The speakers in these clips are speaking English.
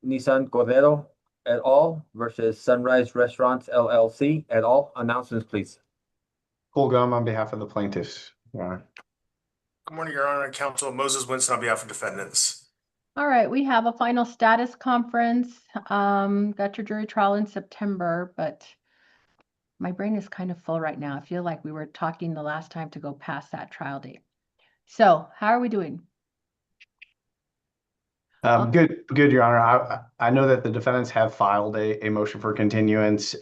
Nissan Cordero et al. Versus Sunrise Restaurants LLC et al. Announcements, please. Cole Gum on behalf of the plaintiffs, Your Honor. Good morning, Your Honor. Counsel Moses Winston on behalf of defendants. All right, we have a final status conference. Got your jury trial in September, but my brain is kind of full right now. I feel like we were talking the last time to go past that trial date. So how are we doing? Good, Your Honor. I know that the defendants have filed a motion for continuance.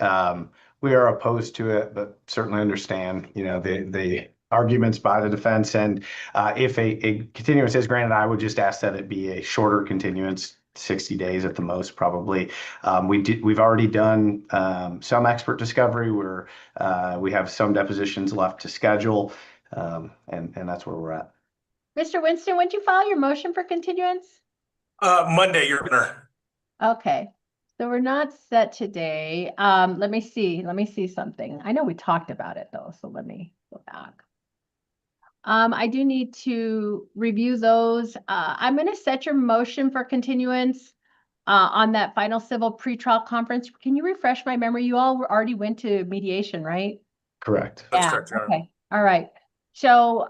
We are opposed to it, but certainly understand, the arguments by the defense. And if a continuance is granted, I would just ask that it be a shorter continuance, 60 days at the most, probably. We've already done some expert discovery where we have some depositions left to schedule, and that's where we're at. Mr. Winston, when did you file your motion for continuance? Monday, Your Honor. Okay, so we're not set today. Let me see something. I know we talked about it though, so let me go back. I do need to review those. I'm going to set your motion for continuance on that final civil pretrial conference. Can you refresh my memory? You all already went to mediation, right? Correct. That's correct, Your Honor. Okay, all right. So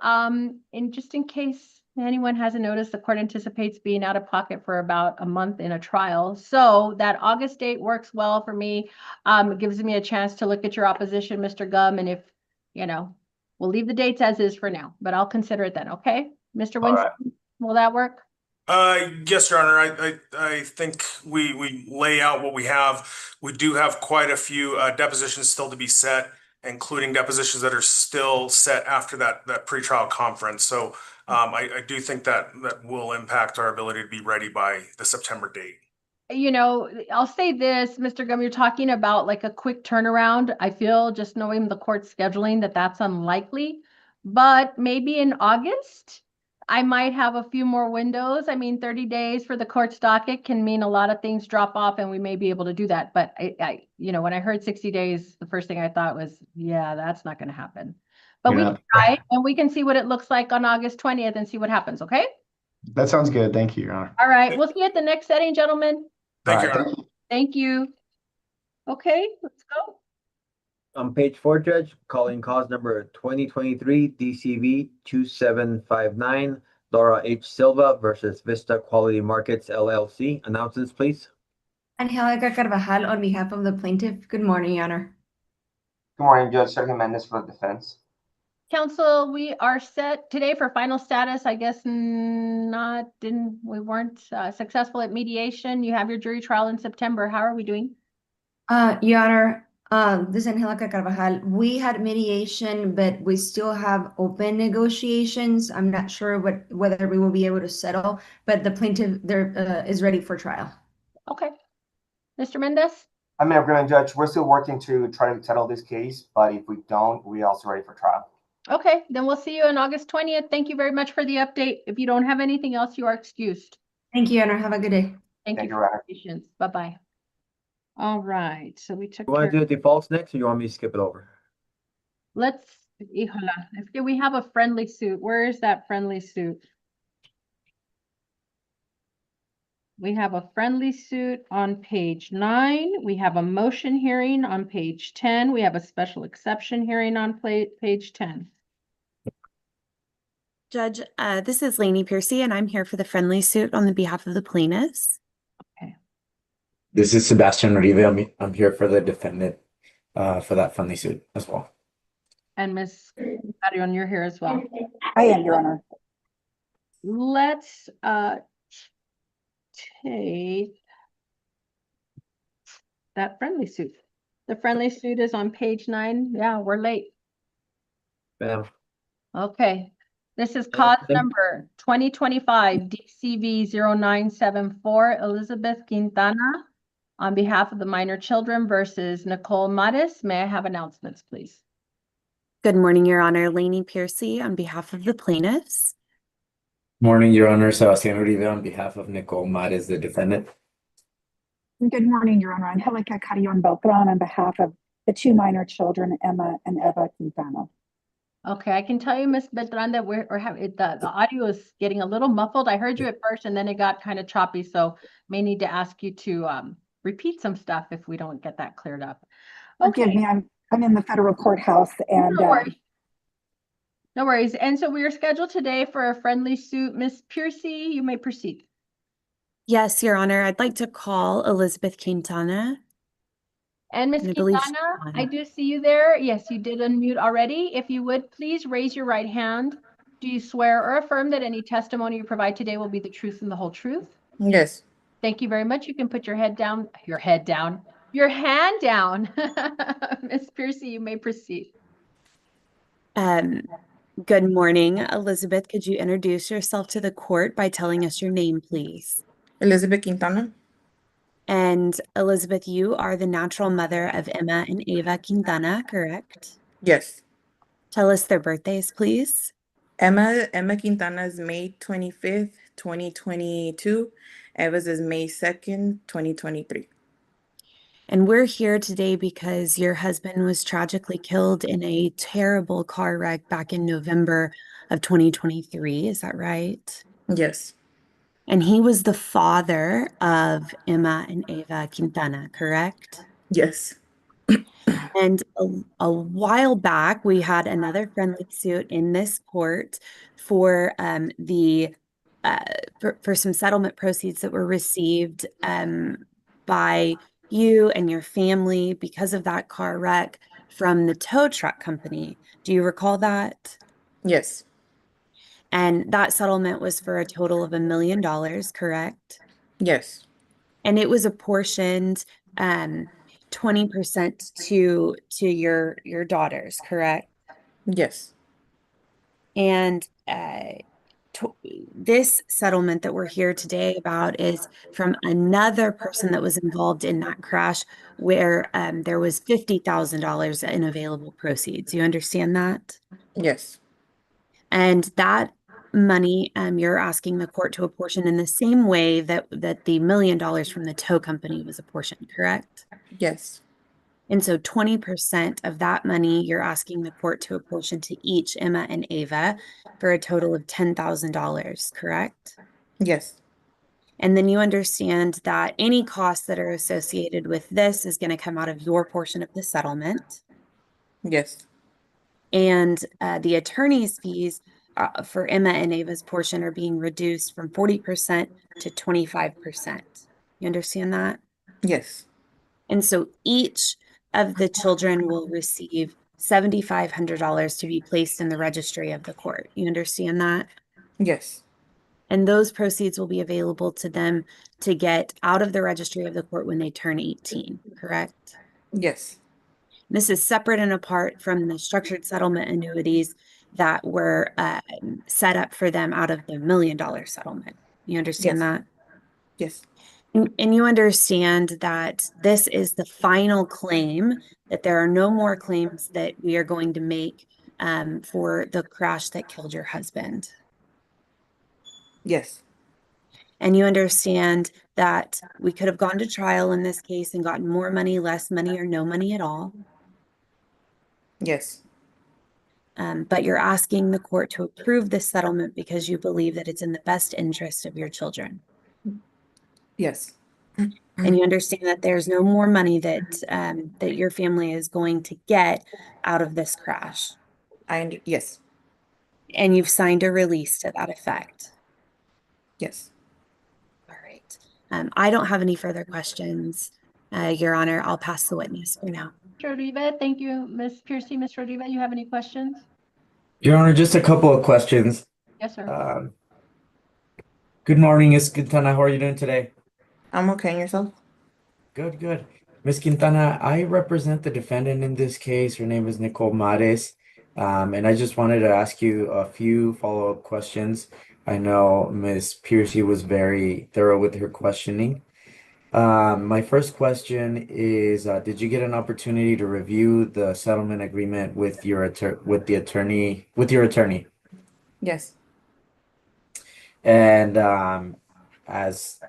just in case anyone hasn't noticed, the court anticipates being out of pocket for about a month in a trial. So that August date works well for me. It gives me a chance to look at your opposition, Mr. Gum, and if, we'll leave the dates as is for now, but I'll consider it then, okay? Mr. Winston, will that work? Yes, Your Honor. I think we lay out what we have. We do have quite a few depositions still to be set, including depositions that are still set after that pretrial conference. So I do think that will impact our ability to be ready by the September date. I'll say this, Mr. Gum, you're talking about like a quick turnaround. I feel just knowing the court scheduling that's unlikely, but maybe in August, I might have a few more windows. I mean, 30 days for the court's docket can mean a lot of things drop off and we may be able to do that. But when I heard 60 days, the first thing I thought was, yeah, that's not going to happen. But we can try and we can see what it looks like on August 20th and see what happens. Okay. That sounds good. Thank you, Your Honor. All right. We'll see you at the next setting, gentlemen. Thank you, Your Honor. Thank you. Okay, let's go. On page 4, Judge, calling cause number 2023 DCV 2759, Laura H. Silva versus Vista Quality Markets LLC. Announcements, please. Angelica Carvajal on behalf of the plaintiff. Good morning, Your Honor. Good morning, Judge Sergio Mendez for the defense. Counsel, we are set today for final status. I guess we weren't successful at mediation. You have your jury trial in September. How are we doing? Your Honor, this is Angelica Carvajal. We had mediation, but we still have open negotiations. I'm not sure whether we will be able to settle, but the plaintiff is ready for trial. Okay. Mr. Mendez? I'm going to judge. We're still working to try to settle this case, but if we don't, we're also ready for trial. Okay, then we'll see you on August 20th. Thank you very much for the update. If you don't have anything else, you are excused. Thank you, Your Honor. Have a good day. Thank you for your patience. Bye-bye. All right, so we took You want to do the defaults next, or you want me to skip it over? Let's, híjola, we have a friendly suit. Where is that friendly suit? We have a friendly suit on page 9. We have a motion hearing on page 10. We have a special exception hearing on page 10. Judge, this is Lainey Piercy, and I'm here for the friendly suit on the behalf of the plaintiffs. Okay. This is Sebastian Uribe. I'm here for the defendant for that friendly suit as well. And Ms. Carrion, you're here as well. I am, Your Honor. Let's take that friendly suit. The friendly suit is on page 9. Yeah, we're late. Bam. Okay. This is cause number 2025 DCV 0974, Elizabeth Quintana on behalf of the minor children versus Nicole Mares. May I have announcements, please? Good morning, Your Honor. Lainey Piercy on behalf of the plaintiffs. Morning, Your Honor. Sebastian Uribe on behalf of Nicole Mares, the defendant. Good morning, Your Honor. Angelica Carrion Beltran on behalf of the two minor children, Emma and Eva Quintana. Okay, I can tell you, Miss Beltran, that we're having the audio is getting a little muffled. I heard you at first and then it got kind of choppy, so may need to ask you to repeat some stuff if we don't get that cleared up. Forgive Okay, me, I'm in the federal courthouse and no worries. No worries. And so we are scheduled today for a friendly suit. Miss Piercy, you may proceed. Yes, Your Honor. I'd like to call Elizabeth Quintana. And Miss And I believe she's Quintana, on. I do see you there. Yes, you did unmute already. If you would, please raise your right hand. Do you swear or affirm that any testimony you provide today will be the truth and the whole truth? Yes. Thank you very much. You can put your hand down, your hand down. Miss Piercy, you may proceed. Good morning, Elizabeth. Could you introduce yourself to the court by telling us your name, please? Elizabeth Quintana. And Elizabeth, you are the natural mother of Emma and Ava Quintana, correct? Yes. Tell us their birthdays, please. Emma Quintana is May 25th, 2022. Eva's is May 2nd, 2023. And we're here today because your husband was tragically killed in a terrible car wreck back in November of 2023. Is that right? Yes. And he was the father of Emma and Ava Quintana, correct? Yes. And a while back, we had another friendly suit in this court for for some settlement proceeds that were received by you and your family because of that car wreck from the tow truck company. Do you recall that? Yes. And that settlement was for a total of $1 million, correct? Yes. And it was apportioned 20% to your daughters, correct? Yes. And this settlement that we're here today about is from another person that was involved in that crash where there was $50,000 in available proceeds. You understand that? Yes. And that money you're asking the court to apportion in the same way that the $1 million from the tow company was apportioned, correct? Yes. And so 20% of that money you're asking the court to apportion to each Emma and Ava for a total of $10,000, correct? Yes. And then you understand that any costs that are associated with this is going to come out of your portion of the settlement. Yes. And the attorney's fees for Emma and Ava's portion are being reduced from 40% to 25%. You understand that? Yes. And so each of the children will receive $7,500 to be placed in the registry of the court. You understand that? Yes. And those proceeds will be available to them to get out of the registry of the court when they turn 18, correct? Yes. This is separate and apart from the structured settlement annuities that were set up for them out of the $1 million settlement. You understand that? Yes. And you understand that this is the final claim, that there are no more claims that we are going to make for the crash that killed your husband. Yes. And you understand that we could have gone to trial in this case and gotten more money, less money, or no money at all. Yes. But you're asking the court to approve this settlement because you believe that it's in the best interest of your children. Yes. And you understand that there's no more money that that your family is going to get out of this crash. Yes. And you've signed a release to that effect. Yes. All right. I don't have any further questions, Your Honor. I'll pass the witness for now. Rodriguez, thank you. Ms. Piercy, Ms. Rodriguez, you have any questions? Your Honor, just a couple of questions. Yes, sir. Good morning, Ms. Quintana. How are you doing today? I'm okay. And yourself? Good, good. Ms. Quintana, I represent the defendant in this case. Her name is Nicole Mares. And I just wanted to ask you a few follow-up questions. I know Ms. Piercy was very thorough with her questioning. My first question is, did you get an opportunity to review the settlement agreement with your attorney? Yes. And as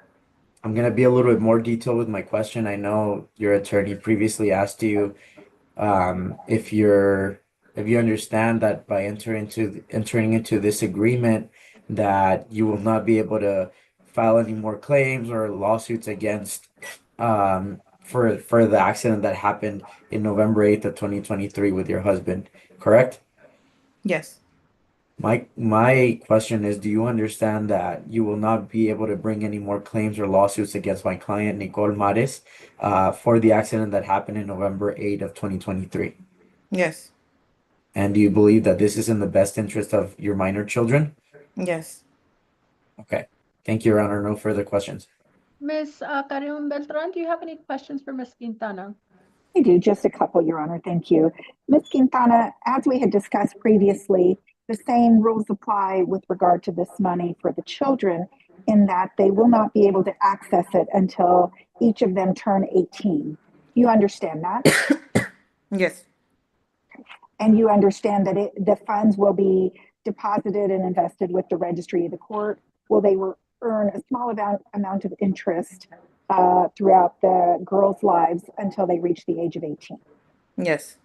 I'm gonna be a little bit more detailed with my question, I know your attorney previously asked you if if you understand that by entering into this agreement that you will not be able to file any more claims or lawsuits against for the accident that happened in November 8th of 2023 with your husband, correct? Yes. My question is, do you understand that you will not be able to bring any more claims or lawsuits against my client Nicole Mares for the accident that happened in November 8th of 2023? Yes. And do you believe that this is in the best interest of your minor children? Yes. Okay. Thank you, Your Honor. No further questions. Ms. Carrion Beltran, do you have any questions for Ms. Quintana? I do, just a couple, Your Honor. Thank you. Ms. Quintana, as we had discussed previously, the same rules apply with regard to this money for the children in that they will not be able to access it until each of them turn 18. You understand that? Yes. And you understand that the funds will be deposited and invested with the registry of the court. Will they earn a small amount of interest throughout the girls' lives until they reach the age of 18? Yes.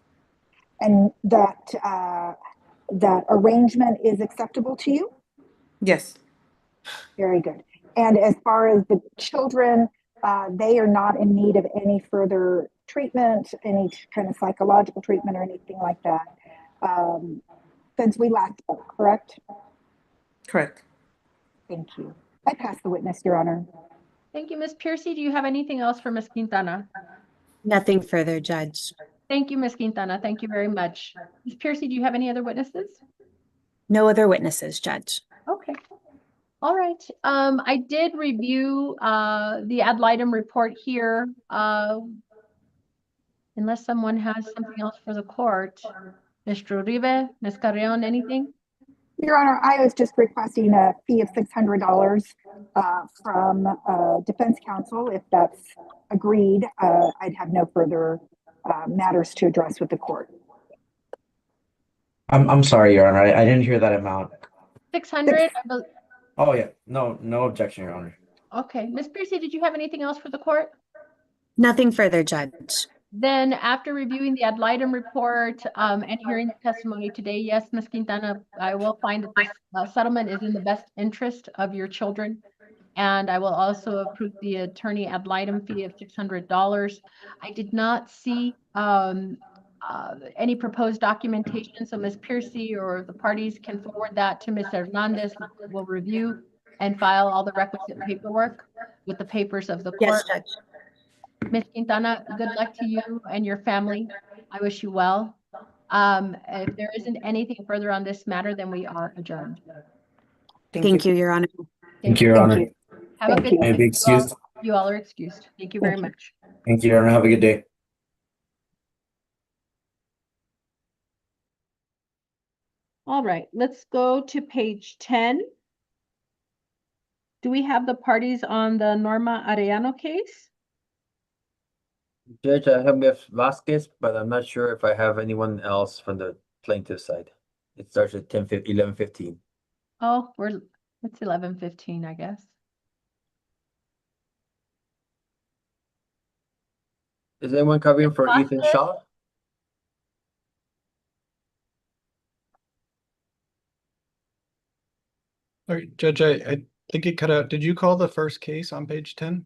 And that arrangement is acceptable to you? Yes. Very good. And as far as the children, they are not in need of any further treatment, any kind of psychological treatment or anything like that, since we last spoke, correct? Correct. Thank you. I pass the witness, Your Honor. Thank you, Ms. Piercy. Do you have anything else for Ms. Quintana? Nothing further, Judge. Thank you, Ms. Quintana. Thank you very much. Ms. Piercy, do you have any other witnesses? No other witnesses, Judge. Okay. All right. I did review the ad litem report here. Unless someone has something else for the court. Mr. Uribe, Ms. Carrion, anything? Your Honor, I was just requesting a fee of $600 from defense counsel. If that's agreed, I'd have no further matters to address with the court. I'm sorry, Your Honor. I didn't hear that amount. 600? Oh yeah. No objection, Your Honor. Okay. Ms. Piercy, did you have anything else for the court? Nothing further, Judge. Then after reviewing the ad litem report and hearing the testimony today, yes, Ms. Quintana, I will find that this settlement is in the best interest of your children. And I will also approve the attorney ad litem fee of $600. I did not see any proposed documentation, so Ms. Piercy or the parties can forward that to Ms. Hernandez, who will review and file all the requisite paperwork with the papers of the court. Yes, Judge. Ms. Quintana, good luck to you and your family. I wish you well. If there isn't anything further on this matter, then we are adjourned. Thank you, Your Honor. Thank you, Your Honor. Have a good May I be day. excused? You all are excused. Thank you very much. Thank you, Your Honor. Have a good day. All right, let's go to page 10. Do we have the parties on the Norma Arellano case? Judge, I have Ms. Vasquez, but I'm not sure if I have anyone else from the plaintiff side. It starts at 11:15. Oh, it's 11:15, I guess. Is anyone covering for Ethan Vasquez? Shaw? Sorry, Judge, I think it cut out. Did you call the first case on page 10?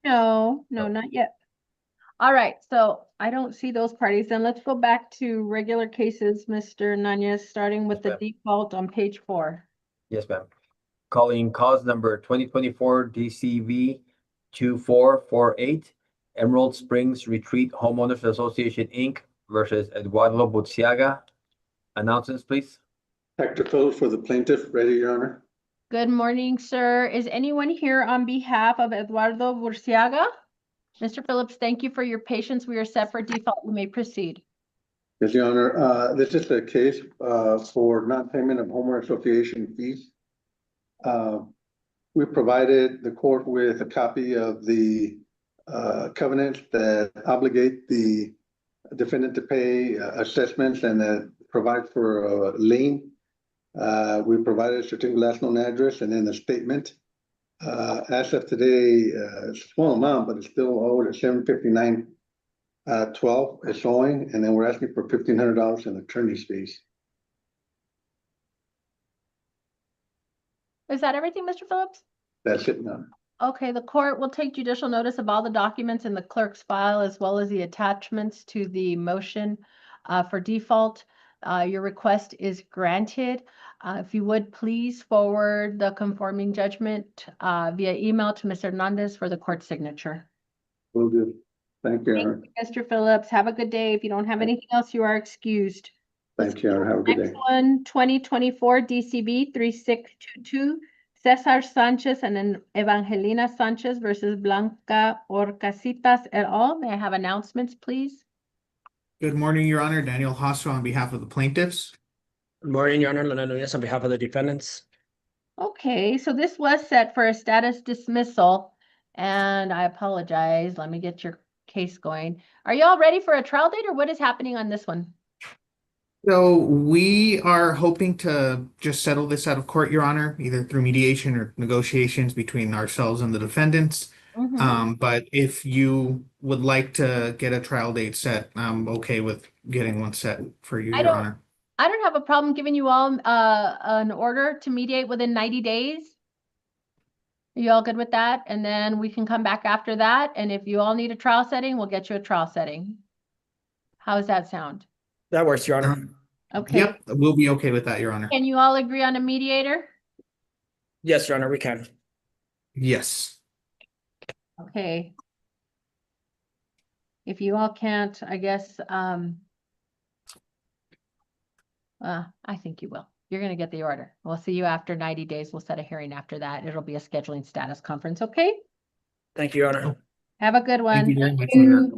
No, not yet. All right, so I don't see those parties. Then let's go back to regular cases, Mr. Nanez, starting with the default on page 4. Yes, ma'am. Calling cause number 2024 DCV 2448, Emerald Springs Retreat Homeowners Association, Inc. versus Eduardo Buciaga. Announcements, please. Hector Phillips for the plaintiff. Ready, Your Honor. Good morning, sir. Is anyone here on behalf of Eduardo Buciaga? Mr. Phillips, thank you for your patience. We are set for default. You may proceed. Yes, Your Honor. This is a case for non-payment of homeowner association fees. We provided the court with a copy of the covenants that obligate the defendant to pay assessments and that provide for a lien. We provided a certificate of last known address and then a statement. As of today, it's a small amount, but it's still owed at $759 12 is owing, and then we're asking for $1,500 in attorney's fees. Is that everything, Mr. Phillips? That's it, Your Honor. Okay, the court will take judicial notice of all the documents in the clerk's file as well as the attachments to the motion for default. Your request is granted. If you would please forward the conforming judgment via email to Mr. Hernandez for the court signature. Will do. Thank you, Your Honor. Mr. Phillips, have a good day. If you don't have anything else, you are excused. Thank you, Your Honor. Have a good Next day. one, 2024 DCB 3622, Cesar Sanchez and Evangelina Sanchez versus Blanca Orcasitas et al. May I have announcements, please? Good morning, Your Honor. Daniel Hasso on behalf of the plaintiffs. Good morning, Your Honor. Leonardo Nunez on behalf of the defendants. Okay, so this was set for a status dismissal, and I apologize. Let me get your case going. Are you all ready for a trial date, or what is happening on this one? So we are hoping to just settle this out of court, Your Honor, either through mediation or negotiations between ourselves and the defendants. But if you would like to get a trial date set, I'm okay with getting one set for you, Your Honor. I don't have a problem giving you all an order to mediate within 90 days. Are you all good with that? And then we can come back after that. And if you all need a trial setting, we'll get you a trial setting. How does that sound? That works, Your Honor. Okay. Yep, we'll be okay with that, Your Honor. Can you all agree on a mediator? Yes, Your Honor, we can. Yes. Okay. If you all can't, I guess, I think you will. You're going to get the order. We'll see you after 90 days. We'll set a hearing after that. It'll be a scheduling status conference. Okay. Thank you, Your Honor. Have a good one. Thank you very much, Your Honor.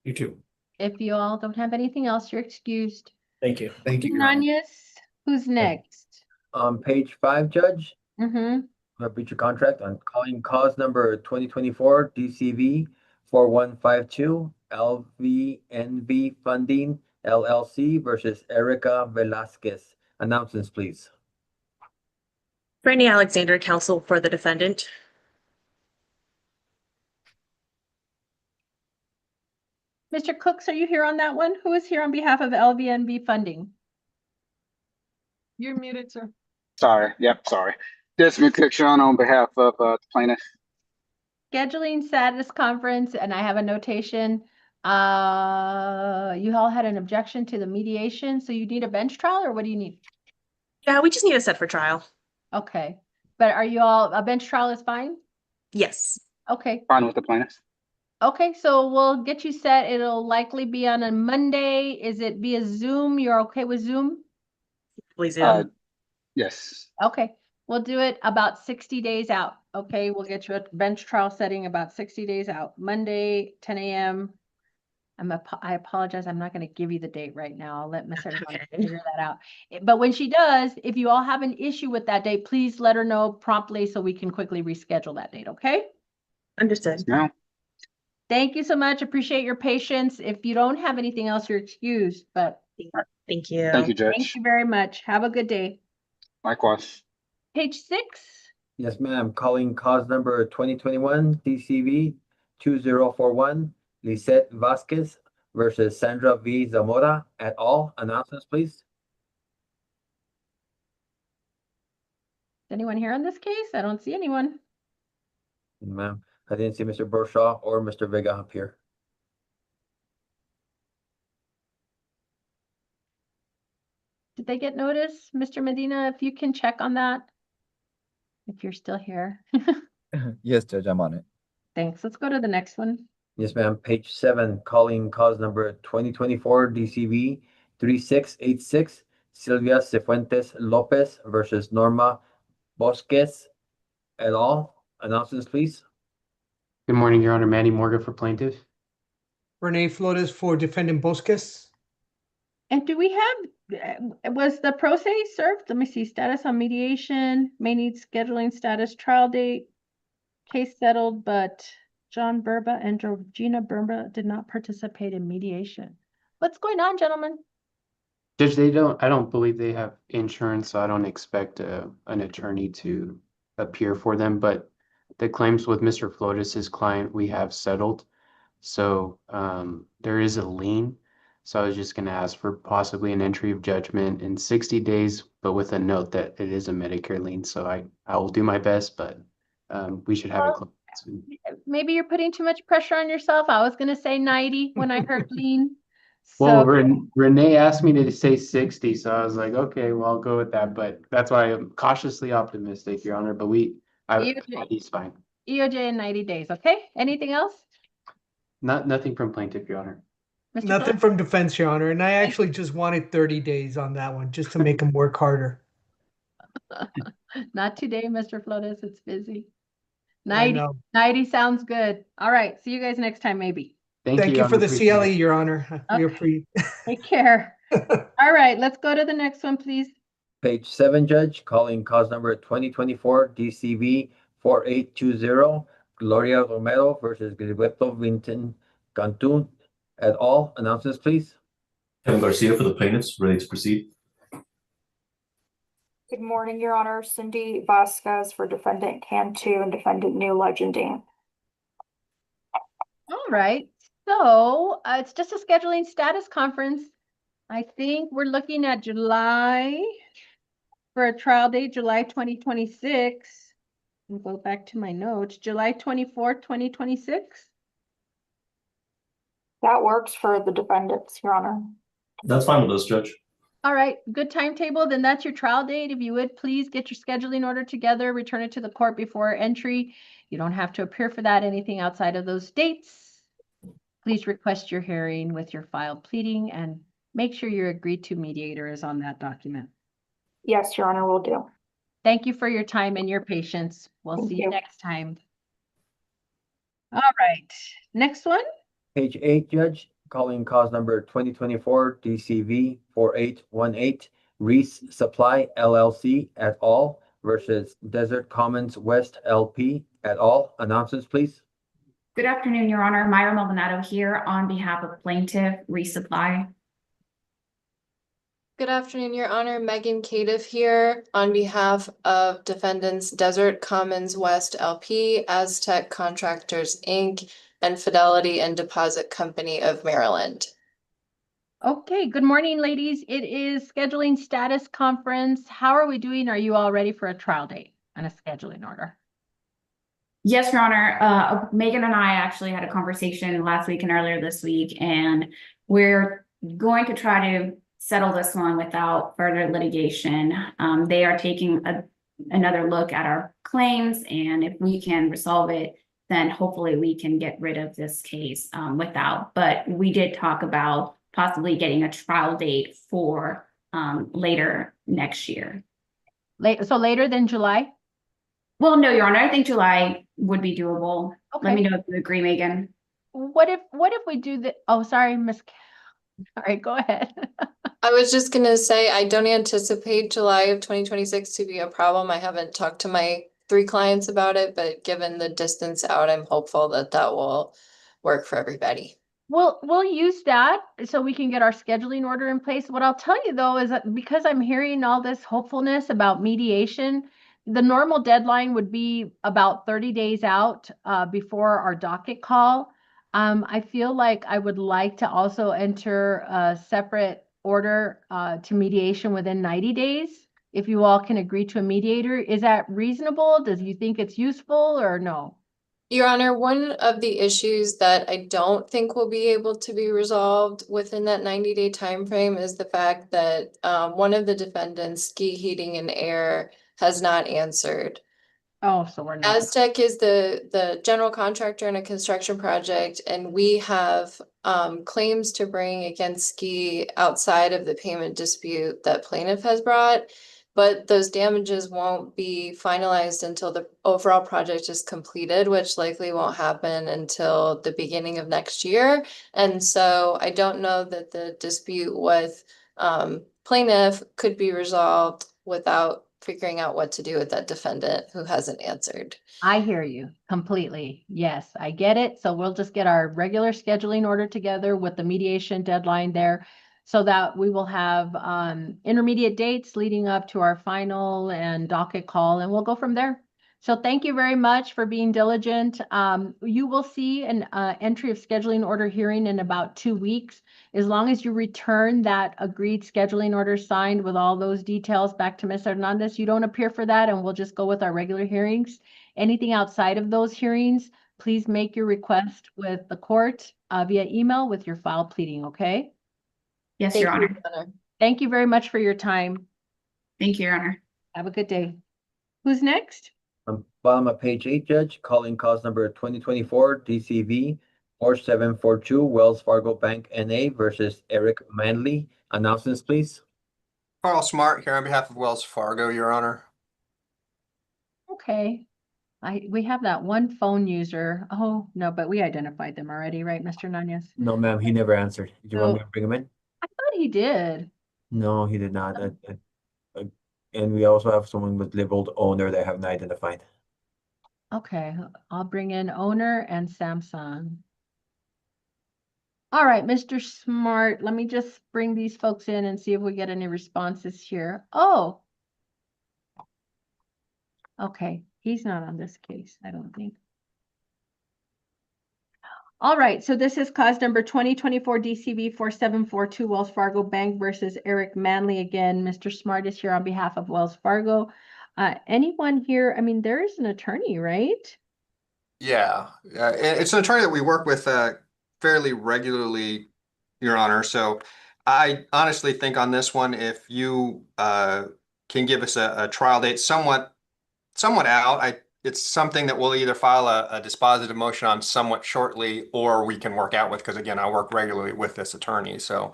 You too. If you all don't have anything else, you're excused. Thank you. Thank you, Your Honor. Nunez, who's next? On page 5, Judge, Mm-hmm. a breach of contract on calling cause number 2024 DCV 4152 LVNV Funding LLC versus Erica Velasquez. Announcements, please. Brandy Alexander, counsel for the defendant. Mr. Cooks, are you here on that one? Who is here on behalf of LVNB Funding? You're muted, sir. Sorry. Yep. Sorry. Desmond Cookshon on behalf of the plaintiff. Scheduling status conference, and I have a notation. You all had an objection to the mediation, so you need a bench trial, or what do you need? Yeah, we just need a set for trial. Okay, but are you all, a bench trial is fine? Yes. Okay. Fine with the plaintiff. Okay, so we'll get you set. It'll likely be on a Monday. Is it via Zoom? You're okay with Zoom? Please Zoom. Yes. Okay, we'll do it about 60 days out. Okay, we'll get you a bench trial setting about 60 days out. Monday, 10 a.m. I apologize. I'm not going to give you the date right now. I'll let Miss Hernandez figure that out. But when she does, if you all have an issue with that date, please let her know promptly so we can quickly reschedule that date. Okay? Understood. Yeah. Thank you so much. Appreciate your patience. If you don't have anything else, you're excused. But thank you. Thank you, Judge. Thank you very much. Have a good day. Likewise. Page 6. Yes, ma'am. Calling cause number 2021 DCV 2041 Lisette Vasquez versus Sandra V. Zamora et al. Announcements, please. Is anyone here on this case? I don't see anyone. Ma'am, I didn't see Mr. Bershaw or Mr. Vega up here. Did they get notice? Mr. Medina, if you can check on that. If you're still here. Yes, Judge, I'm on it. Thanks. Let's go to the next one. Yes, ma'am. Page 7, calling cause number 2024 DCV 3686 Silvia Cifuentes Lopez versus Norma Bosques et al. Announcements, please. Good morning, Your Honor. Manny Morgan for plaintiff. Renee Flores for defendant Bosques. And do we have, was the pro se served? Let me see, status on mediation, may need scheduling status, trial date, case settled, but John Burba and Georgina Burba did not participate in mediation. What's going on, gentlemen? Judge, I don't believe they have insurance, so I don't expect an attorney to appear for them, but the claims with Mr. Flores' client, we have settled. So there is a lien. So I was just going to ask for possibly an entry of judgment in 60 days, but with a note that it is a Medicare lien. So I will do my best, but we should have it closed soon. Maybe you're putting too much pressure on yourself. I was gonna say 90 when I heard lean. Well, So Renee asked me to say 60, so I was like, okay, well, I'll go with that. But that's why I'm cautiously optimistic, Your Honor. But he's fine. EOJ in 90 days, okay? Anything else? Nothing from plaintiff, Your Honor. Mr. Nothing Flores? from defense, Your Honor. And I actually just wanted 30 days on that one, just to make him work harder. Not today, Mr. Flores. It's busy. I 90, know. 90 sounds good. All right. See you guys next time, maybe. Thank you Your for Honor. the Appreciate CLE, it. Your Honor. We appreciate. Take care. All right. Let's go to the next one, please. Page 7, Judge, calling cause number 2024 DCV 4820, Gloria Romero versus Gilberto Vinton Cantun et al. Announcements, please. Kevin Garcia for the plaintiffs, ready to proceed. Good morning, Your Honor. Cindy Vasquez for Defendant Cantu and Defendant New Legend Inc. All right. So it's just a scheduling status conference. I think we're looking at July for a trial date, July 2026. I'll go back to my notes, July 24th, 2026. That works for the defendants, Your Honor. That's fine with us, Judge. All right, good timetable. Then that's your trial date. If you would, please get your scheduling order together, return it to the court before entry. You don't have to appear for that, anything outside of those dates. Please request your hearing with your filed pleading and make sure your agreed to mediator is on that document. Yes, Your Honor, will do. Thank you for your time and your patience. We'll Thank see you you. next time. All right, next one. Page 8, Judge, calling cause number 2024 DCV 4818, Reese Supply LLC et al. Versus Desert Commons West LP et al. Announcements, please. Good afternoon, Your Honor. Myra Maldonado here on behalf of Plaintiff Resupply. Good afternoon, Your Honor. Megan Cadiff here on behalf of defendants Desert Commons West LP, Aztec Contractors, Inc., and Fidelity and Deposit Company of Maryland. Okay, good morning, ladies. It is scheduling status conference. How are we doing? Are you all ready for a trial date and a scheduling order? Yes, Your Honor. Megan and I actually had a conversation last week and earlier this week, and we're going to try to settle this one without further litigation. They are taking another look at our claims, and if we can resolve it, then hopefully we can get rid of this case without. But we did talk about possibly getting a trial date for later next year. So later than July? Well, no, Your Honor, I think July would be doable. Okay. Let me know if you agree, Megan. What if we do the, oh, sorry, Miss. All right, go ahead. I was just gonna say, I don't anticipate July of 2026 to be a problem. I haven't talked to my 3 clients about it, but given the distance out, I'm hopeful that that will work for everybody. We'll use that so we can get our scheduling order in place. What I'll tell you though is that because I'm hearing all this hopefulness about mediation, the normal deadline would be about 30 days out before our docket call. I feel like I would like to also enter a separate order to mediation within 90 days. If you all can agree to a mediator, is that reasonable? Does you think it's useful or no? Your Honor, one of the issues that I don't think will be able to be resolved within that 90-day time frame is the fact that one of the defendants, Ski Heating and Air, has not answered. Oh, so we're not. Aztec is the general contractor in a construction project, and we have claims to bring against Ski outside of the payment dispute that plaintiff has brought. But those damages won't be finalized until the overall project is completed, which likely won't happen until the beginning of next year. And so I don't know that the dispute with plaintiff could be resolved without figuring out what to do with that defendant who hasn't answered. I hear you completely. Yes, I get it. So we'll just get our regular scheduling order together with the mediation deadline there, so that we will have intermediate dates leading up to our final and docket call, and we'll go from there. So thank you very much for being diligent. You will see an entry of scheduling order hearing in about 2 weeks. As long as you return that agreed scheduling order signed with all those details back to Ms. Hernandez, you don't appear for that, and we'll just go with our regular hearings. Anything outside of those hearings, please make your request with the court via email with your file pleading, okay? Yes, Thank Your you, Honor. Honor. Thank you very much for your time. Thank you, Your Honor. Have a good day. Who's next? Bottom of page 8, Judge, calling cause number 2024 DCV 4742 Wells Fargo Bank NA versus Eric Manley. Announcements, please. Carl Smart here on behalf of Wells Fargo, Your Honor. Okay. We have that one phone user. Oh, no, but we identified them already, right, Mr. Nunez? No, ma'am, he never answered. Do you want me So- to bring him in? I thought he did. No, he did not. And we also have someone with labeled owner that I haven't identified. Okay, I'll bring in owner and Samsung. All right, Mr. Smart, let me just bring these folks in and see if we get any responses here. Oh. Okay, he's not on this case, I don't think. All right, so this is cause number 2024 DCV 4742 Wells Fargo Bank versus Eric Manley. Again, Mr. Smart is here on behalf of Wells Fargo. Anyone here? I mean, there is an attorney, right? Yeah, it's an attorney that we work with fairly regularly, Your Honor. So I honestly think on this one, if you can give us a trial date somewhat out, it's something that we'll either file a dispositive motion on somewhat shortly, or we can work out with, because again, I work regularly with this attorney. So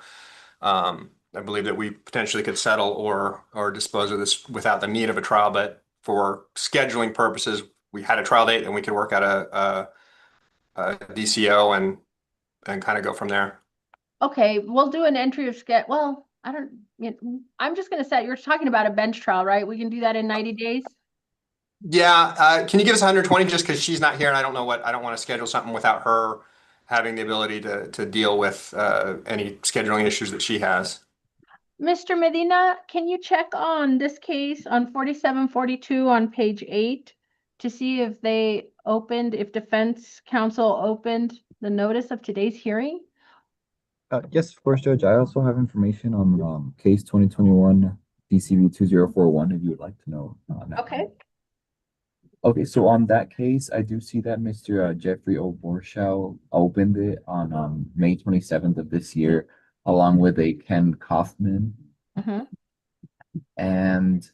I believe that we potentially could settle or dispose of this without the need of a trial, but for scheduling purposes, we had a trial date and we could work out a DCO and kind of go from there. Okay, we'll do an entry of well, I don't, I'm just gonna set, you're talking about a bench trial, right? We can do that in 90 days? Yeah, can you give us 120 just because she's not here and I don't want to schedule something without her having the ability to deal with any scheduling issues that she has. Mr. Medina, can you check on this case on 4742 on page 8 to see if they opened, if defense counsel opened the notice of today's hearing? Yes, of course, Judge. I also have information on case 2021 DCV 2041 if you would like to know that. Okay. Okay, so on that case, I do see that Mr. Jeffrey O. Borschow opened it on May 27th of this year, along with a Ken Kaufman and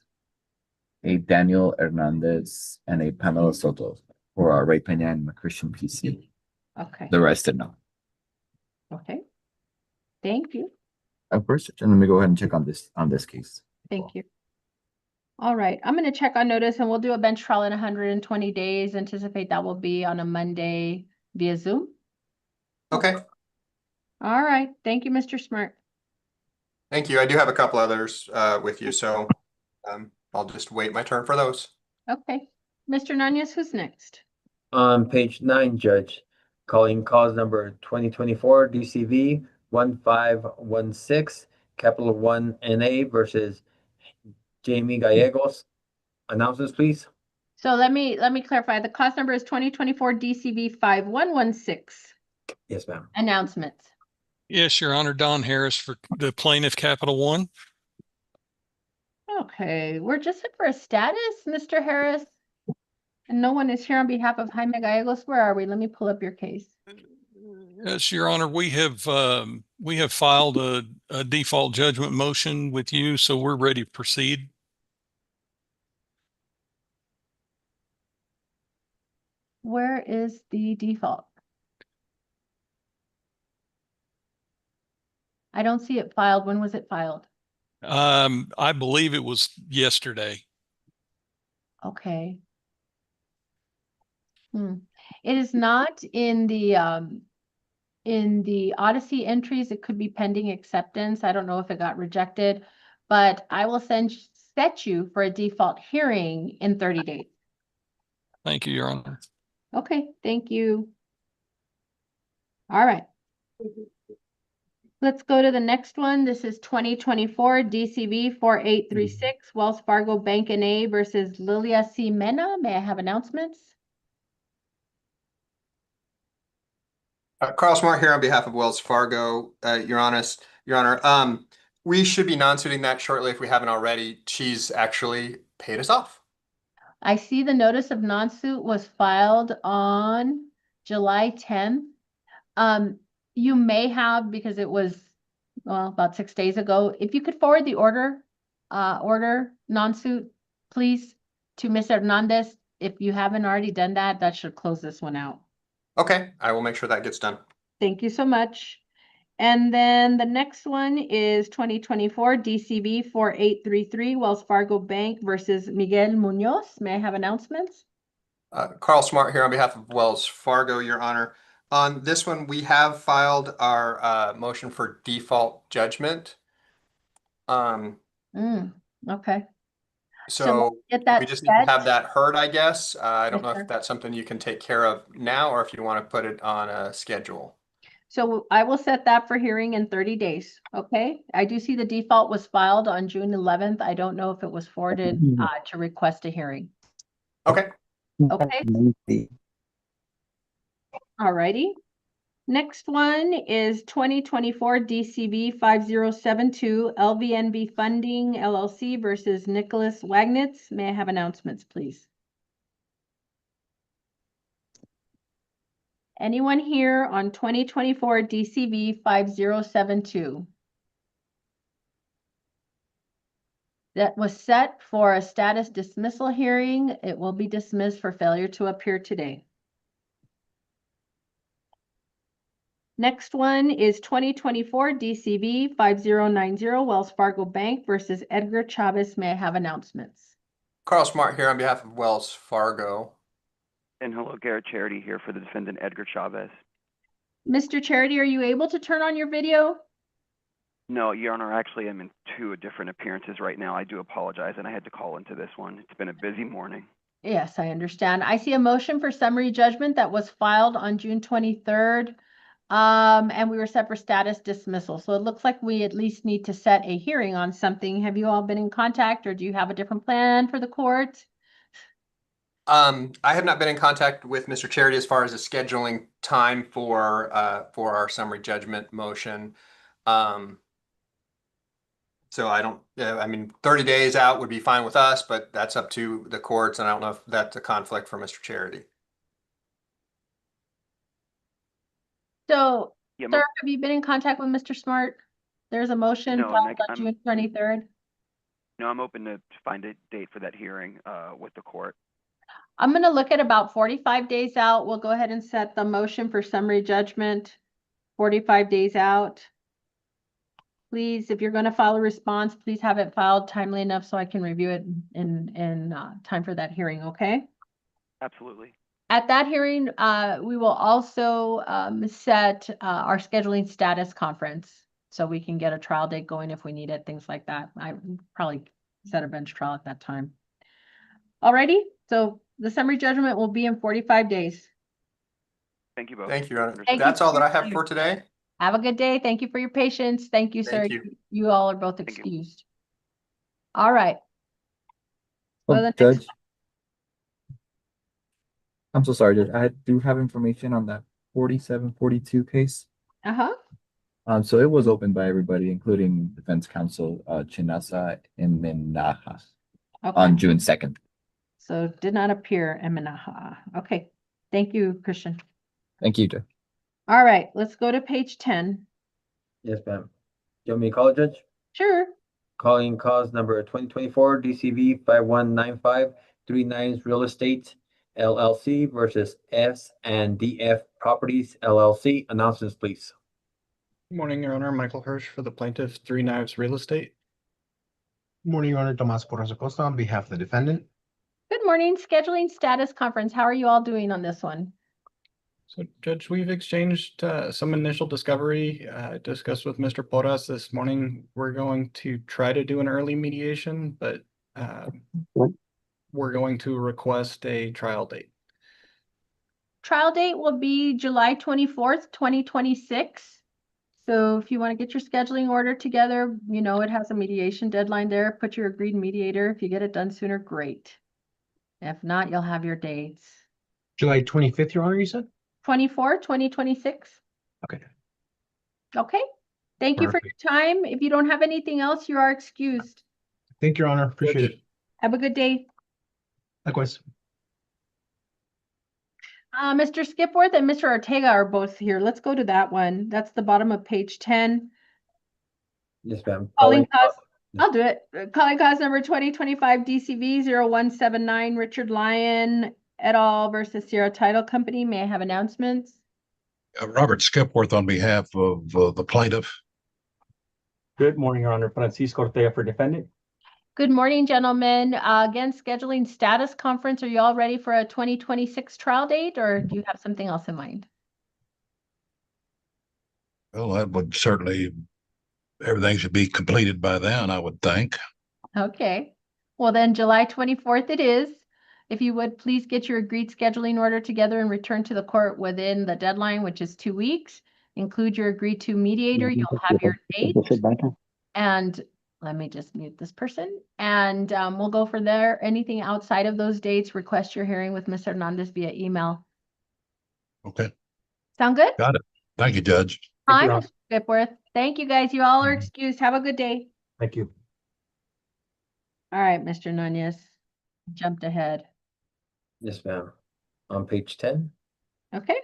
a Daniel Hernandez and a Pamela Soto for Ray Pena and Christian PC. Okay. The rest did not. Okay. Thank you. Of course, and let me go ahead and check on this case. Thank you. All right, I'm going to check on notice and we'll do a bench trial in 120 days. Anticipate that will be on a Monday via Zoom. Okay. All right. Thank you, Mr. Smart. Thank you. I do have a couple others with you, so I'll just wait my turn for those. Okay. Mr. Nunez, who's next? On page 9, Judge, calling cause number 2024 DCV 1516 Capital One NA versus Jamie Gallegos. Announcements, please. So let me clarify. The cause number is 2024 DCV 5116. Yes, ma'am. Announcements. Yes, Your Honor, Don Harris for the plaintiff, Capital One. Okay, we're just looking for a status, Mr. Harris. And no one is here on behalf of Jaime Gallegos. Where are we? Let me pull up your case. Yes, Your Honor, we have filed a default judgment motion with you, so we're ready to proceed. Where is the default? I don't see it filed. When was it filed? I believe it was yesterday. Okay. It is not in the Odyssey entries. It could be pending acceptance. I don't know if it got rejected, but I will set you for a default hearing in 30 days. Thank you, Your Honor. Okay, thank you. All right. Let's go to the next one. This is 2024 DCV 4836 Wells Fargo Bank N.A. versus Lilia C. Mena. May I have announcements? Carl Smart here on behalf of Wells Fargo. Your Honor, we should be non-suiting that shortly if we haven't already. She's actually paid us off. I see the notice of non-suit was filed on July 10th. You may have, because it was, well, about 6 days ago. If you could forward the order non-suit, please, to Ms. Hernandez. If you haven't already done that, that should close this one out. Okay, I will make sure that gets done. Thank you so much. And then the next one is 2024 DCB 4833 Wells Fargo Bank versus Miguel Munoz. May I have announcements? Carl Smart here on behalf of Wells Fargo, Your Honor. On this one, we have filed our motion for default judgment. Okay. So get that we just need to set. have that heard, I guess. I don't Yes, know sir. if that's something you can take care of now or if you want to put it on a schedule. So I will set that for hearing in 30 days. Okay. I do see the default was filed on June 11th. I don't know if it was forwarded to request a hearing. Okay. Okay. All righty. Next one is 2024 DCB 5072 LVNB Funding LLC versus Nicholas Wagnitz. May I have announcements, please? Anyone here on 2024 DCB 5072? That was set for a status dismissal hearing. It will be dismissed for failure to appear today. Next one is 2024 DCB 5090 Wells Fargo Bank versus Edgar Chavez. May I have announcements? Carl Smart here on behalf of Wells Fargo. And hello, Garrett Charity here for the defendant Edgar Chavez. Mr. Charity, are you able to turn on your video? No, Your Honor, actually I'm in two different appearances right now. I do apologize, and I had to call into this one. It's been a busy morning. Yes, I understand. I see a motion for summary judgment that was filed on June 23rd. And we were set for status dismissal. So it looks like we at least need to set a hearing on something. Have you all been in contact, or do you have a different plan for the court? I have not been in contact with Mr. Charity as far as a scheduling time for our summary judgment motion. So I don't, I mean, 30 days out would be fine with us, but that's up to the courts, and I don't know if that's a conflict for Mr. Charity. So, sir, have you been in contact with Mr. Smart? There's a motion No, filed on June 23rd. No, I'm open to find a date for that hearing with the court. I'm going to look at about 45 days out. We'll go ahead and set the motion for summary judgment 45 days out. Please, if you're going to file a response, please have it filed timely enough so I can review it in time for that hearing, okay? Absolutely. At that hearing, we will also set our scheduling status conference so we can get a trial date going if we need it, things like that. I probably set a bench trial at that time. Alrighty, so the summary judgment will be in 45 days. Thank you both. Thank you, Your Honor. Thank That's you all that I have for today. Have a good day. Thank you for your patience. Thank you, sir. Thank you. You all are both excused. All right. Oh, So the Judge, next, I'm so sorry, Judge. I do have information on that 4742 case. So it was opened by everybody, including defense counsel Chinasa and Minaha on June 2nd. So did not appear in Minaha. Okay. Thank you, Christian. Thank you, Judge. All right, let's go to page 10. Yes, ma'am. You want me to call it, Judge? Sure. Calling cause number 2024 DCV 5195 39 Real Estate LLC versus S&DF Properties LLC. Announcements, please. Good morning, Your Honor. Michael Hirsch for the plaintiff, 3 Knives Real Estate. Good morning, Your Honor. Tomas Porras Acosta on behalf of the defendant. Good morning. Scheduling status conference. How are you all doing on this one? So, Judge, we've exchanged some initial discovery, discussed with Mr. Porras this morning. We're going to try to do an early mediation, but we're going to request a trial date. Trial date will be July 24th, 2026. So if you want to get your scheduling order together, you know, it has a mediation deadline there. Put your agreed mediator. If you get it done sooner, great. If not, you'll have your dates. July 25th, Your Honor, you said? 24, 2026. Okay. Okay. Thank you for your time. If you don't have anything else, you are excused. Thank you, Your Honor. Appreciate it. Have a good day. Likewise. Mr. Skipworth and Mr. Ortega are both here. Let's go to that one. That's the bottom of page 10. Yes, ma'am. Calling cause, I'll do it. Calling cause number 2025 DCV 0179, Richard Lyon et al. Versus Sierra Title Company. May I have announcements? Robert Skipworth on behalf of the plaintiff. Good morning, Your Honor. Francisco Ortega for defendant. Good morning, gentlemen. Again, scheduling status conference. Are you all ready for a 2026 trial date, or do you have something else in mind? Well, that would certainly, everything should be completed by then, I would think. Okay. Well, then July 24th it is. If you would please get your agreed scheduling order together and return to the court within the deadline, which is 2 weeks. Include your agreed to mediator. You'll have your date. And let me just mute this person. And we'll go from there. Anything outside of those dates, request your hearing with Ms. Hernandez via email. Okay. Sound good? Got it. Thank you, Judge. Hi, Mr. Skipworth. Thank you, guys. You all are excused. Have a good day. Thank you. All right, Mr. Nunez. Jumped ahead. Yes, ma'am. On page 10. Okay.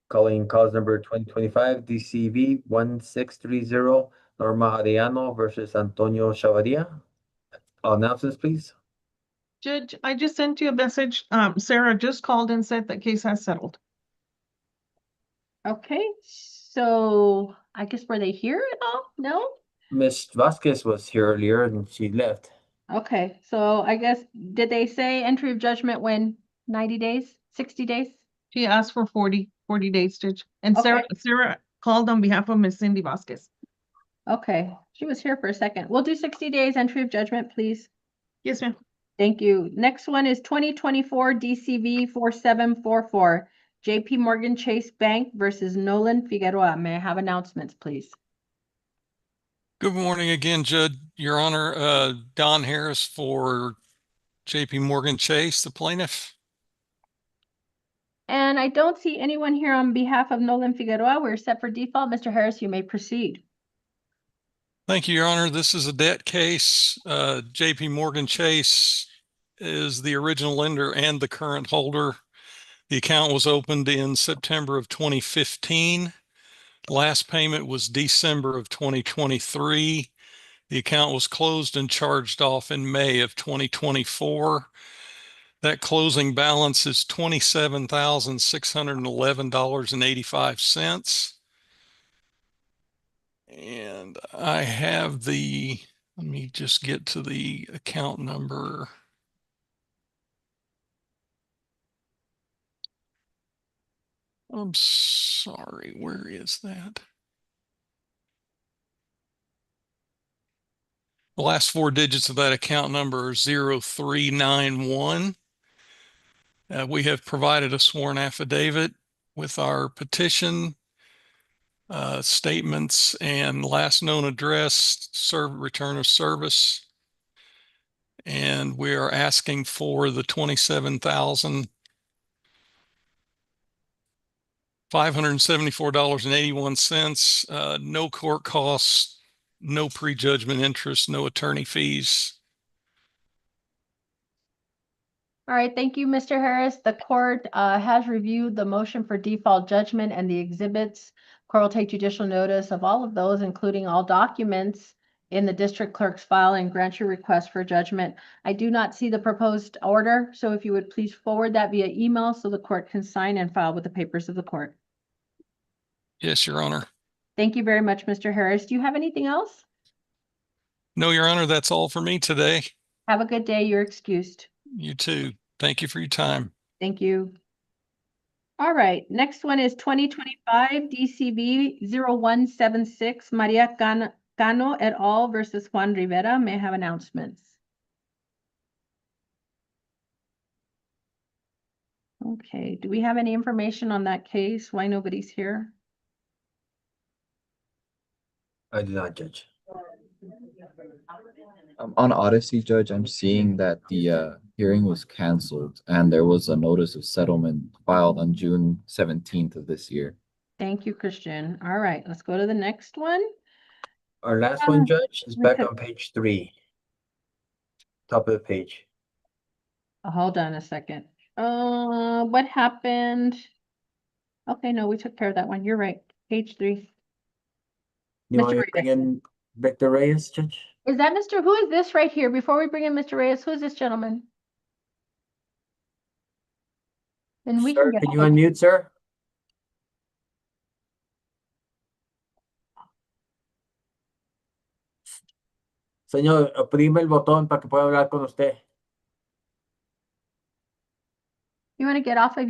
Calling cause number 2025 DCV 1630, Norma Arellano versus Antonio Chavaria. Announcements, please. Judge, I just sent you a message. Sarah just called and said that case has settled. Okay, so I guess were they here at all? No? Miss Vasquez was here earlier and she left. Okay, so I guess, did they say entry of judgment when 90 days, 60 days? She asked for 40 days, Judge. And Okay. Sarah called on behalf of Miss Cindy Vasquez. Okay, she was here for a second. We'll do 60 days entry of judgment, please. Yes, ma'am. Thank you. Next one is 2024 DCV 4744, JP Morgan Chase Bank versus Nolan Figueroa. May I have announcements, please? Good morning again, Judge, Your Honor. Don Harris for JP Morgan Chase, the plaintiff. And I don't see anyone here on behalf of Nolan Figueroa. We're set for default. Mr. Harris, you may proceed. Thank you, Your Honor. This is a debt case. JP Morgan Chase is the original lender and the current holder. The account was opened in September of 2015. Last payment was December of 2023. The account was closed and charged off in May of 2024. That closing balance is $27,611.85. And I have let me just get to the account number. I'm sorry, where is that? The last four digits of that account number are 0391. We have provided a sworn affidavit with our petition, statements, and last known address, return of service. And we are asking for the $27,574.81. No court costs, no prejudgment interest, no attorney fees. All right, thank you, Mr. Harris. The court has reviewed the motion for default judgment and the exhibits. Court will take judicial notice of all of those, including all documents in the district clerk's file, and grant your request for judgment. I do not see the proposed order, so if you would please forward that via email so the court can sign and file with the papers of the court. Yes, Your Honor. Thank you very much, Mr. Harris. Do you have anything else? No, Your Honor, that's all for me today. Have a good day. You're excused. You too. Thank you for your time. Thank you. All right, next one is 2025 DCV 0176, Maria Cano et al. Versus Juan Rivera. May I have announcements? Okay, do we have any information on that case? Why nobody's here? I do not, Judge. On Odyssey, Judge, I'm seeing that the hearing was canceled and there was a notice of settlement filed on June 17th of this year. Thank you, Christian. All right, let's go to the next one. Our last one, Judge, is we back could- on page 3. Top of the page. Hold on a second. What happened? Okay, no, we took care of that one. You're right. Page 3. You want Mr. me to bring Reyes. in Victor Reyes, Judge? Is that who is this right here? Before we bring in Mr. Reyes, who is this gentleman? And we Sir, can can get you unmute, sir? Señor, oprime el botón para que pueda hablar con usted. You want to get off of